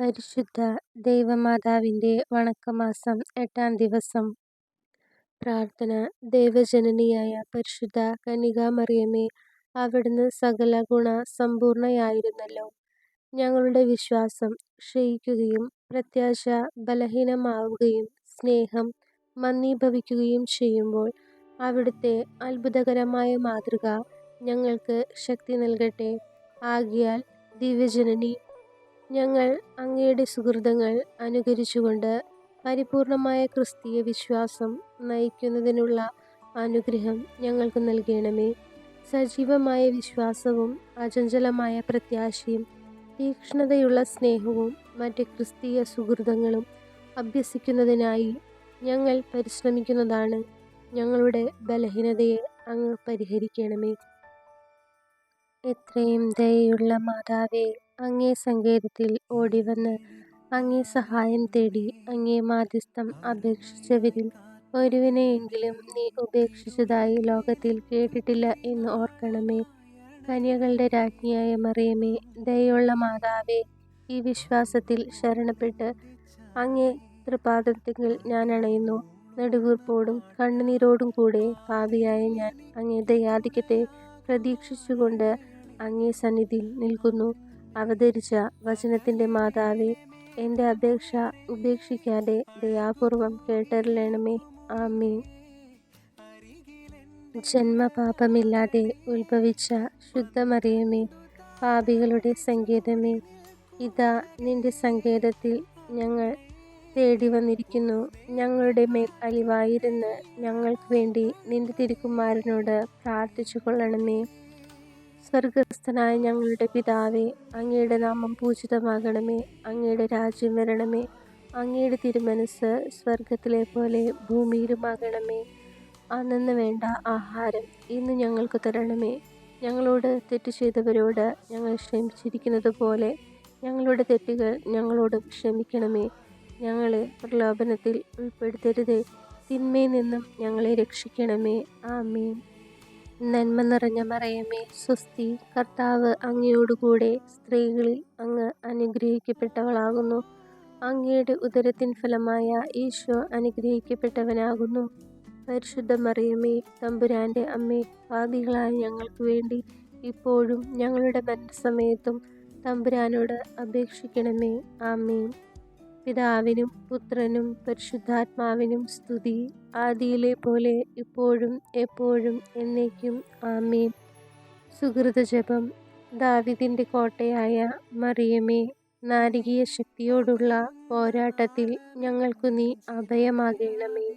പരിശുദ്ധ ദൈവമാതാവിൻ്റെ വണക്കമാസം 8-ാം ദിവസം. പ്രാർത്ഥന. ദൈവജനനിയായ പരിശുദ്ധ കന്യകാമറിയമേ, അവിടുന്ന് സകല ഗുണസമ്പൂർണയായിരുന്നല്ലോ. ഞങ്ങളുടെ വിശ്വാസം ക്ഷയിക്കുകയും പ്രത്യാശ ബലഹീനമാവുകയും സ്നേഹം മന്ദീഭവിക്കുകയും ചെയ്യുമ്പോൾ അവിടുത്തെ അത്ഭുതകരമായ മാതൃക ഞങ്ങൾക്ക് ശക്തി നൽകട്ടെ. ആകയാൽ ദിവ്യജനനി, ഞങ്ങൾ അങ്ങയുടെ സുകൃതങ്ങൾ അനുകരിച്ചുകൊണ്ട് പരിപൂർണമായ ക്രിസ്തീയ വിശ്വാസം നയിക്കുന്നതിനുള്ള അനുഗ്രഹം ഞങ്ങൾക്ക് നൽകണമേ. സജീവമായ വിശ്വാസവും അചഞ്ചലമായ പ്രത്യാശയും തീക്ഷ്ണതയുള്ള സ്നേഹവും മറ്റ് ക്രിസ്തീയ സുകൃതങ്ങളും അഭ്യസിക്കുന്നതിനായി ഞങ്ങൾ പരിശ്രമിക്കുന്നതാണ്. ഞങ്ങളുടെ ബലഹീനതയെ അങ്ങ് പരിഹരിക്കണമേ. എത്രയും ദയയുള്ള മാതാവേ, അങ്ങേ സങ്കേതത്തിൽ ഓടിവന്ന് അങ്ങേ സഹായം തേടി അങ്ങേ മാധ്യസ്ഥം അപേക്ഷിച്ചവരിൽ ഒരുവനെയെങ്കിലും നീ ഉപേക്ഷിച്ചതായി ലോകത്തിൽ കേട്ടിട്ടില്ല എന്ന് ഓർക്കണമേ. കന്യകളുടെ രാജ്ഞിയായ മറിയമേ, ദയയുള്ള മാതാവേ, ഈ വിശ്വാസത്തിൽ ശരണപ്പെട്ട് അങ്ങേ തൃപാദത്തിങ്കൽ ഞാൻ അണയുന്നു. നെടുവീർപ്പോടും കണ്ണുനീരോടും കൂടെ പാപിയായ ഞാൻ അങ്ങേ ദയാധിക്യത്തെ പ്രതീക്ഷിച്ചുകൊണ്ട് അങ്ങേ സന്നിധിയിൽ നിൽക്കുന്നു. അവതരിച്ച വചനത്തിൻ്റെ മാതാവേ, എൻ്റെ അപേക്ഷ ഉപേക്ഷിക്കാതെ ദയാപൂർവം കേട്ടരുളണമേ. ആമേൻ. ജന്മപാപമില്ലാതെ ഉത്ഭവിച്ച ശുദ്ധമറിയമേ, പാപികളുടെ സങ്കേതമേ, ഇതാ നിന്റെ സങ്കേതത്തിൽ ഞങ്ങൾ തേടി വന്നിരിക്കുന്നു. ഞങ്ങളുടെ മേൽ അലിവായിരുന്ന് ഞങ്ങൾക്ക് വേണ്ടി നിന്റെ തിരുക്കുമാരനോട് പ്രാർത്ഥിച്ചു കൊള്ളണമേ. സ്വർഗസ്ഥനായ ഞങ്ങളുടെ പിതാവേ, അങ്ങയുടെ നാമം പൂജിതമാകണമേ. അങ്ങയുടെ രാജ്യം വരണമേ. അങ്ങയുടെ തിരുമനസ് സ്വർഗത്തിലെ പോലെ ഭൂമിയിലുമാകണമേ. അന്നന്ന് വേണ്ട ആഹാരം ഇന്ന് ഞങ്ങൾക്ക് തരണമേ. ഞങ്ങളോട് തെറ്റ് ചെയ്തവരോട് ഞങ്ങൾ ക്ഷമിച്ചിരിക്കുന്നത് പോലെ ഞങ്ങളുടെ തെറ്റുകൾ ഞങ്ങളോട് ക്ഷമിക്കണമേ. ഞങ്ങളെ പ്രലോഭനത്തിൽ ഉൾപ്പെടുത്തരുതേ, തിന്മയിൽ നിന്നും ഞങ്ങളെ രക്ഷിക്കണമേ. ആമേൻ. നന്മ നിറഞ്ഞ മറിയമേ, സ്വസ്തി, കർത്താവ് അങ്ങയോടുകൂടെ സ്ത്രീകളിൽ അങ്ങ് അനുഗ്രഹിക്കപ്പെട്ടവളാകുന്നു. അങ്ങയുടെ ഉദരത്തിൻ ഫലമായ ഈശോ അനുഗ്രഹിക്കപ്പെട്ടവനാകുന്നു. പരിശുദ്ധ മറിയമേ, തമ്പുരാൻ്റെ അമ്മേ, പാപികളായ ഞങ്ങൾക്ക് വേണ്ടി ഇപ്പോഴും ഞങ്ങളുടെ മരണസമയത്തും തമ്പുരാനോട് അപേക്ഷിക്കണമേ. ആമേൻ. പിതാവിനും പുത്രനും പരിശുദ്ധാത്മാവിനും സ്തുതി, ആദിയിലെ പോലെ ഇപ്പോഴും എപ്പോഴും എന്നേക്കും. ആമേൻ. സുകൃതജപം. ദാവീദിൻ്റെ കോട്ടയായ മറിയമേ, നാരകീയ ശക്തിയോടുള്ള പോരാട്ടത്തിൽ ഞങ്ങൾക്കു നീ അഭയമാകണമേ.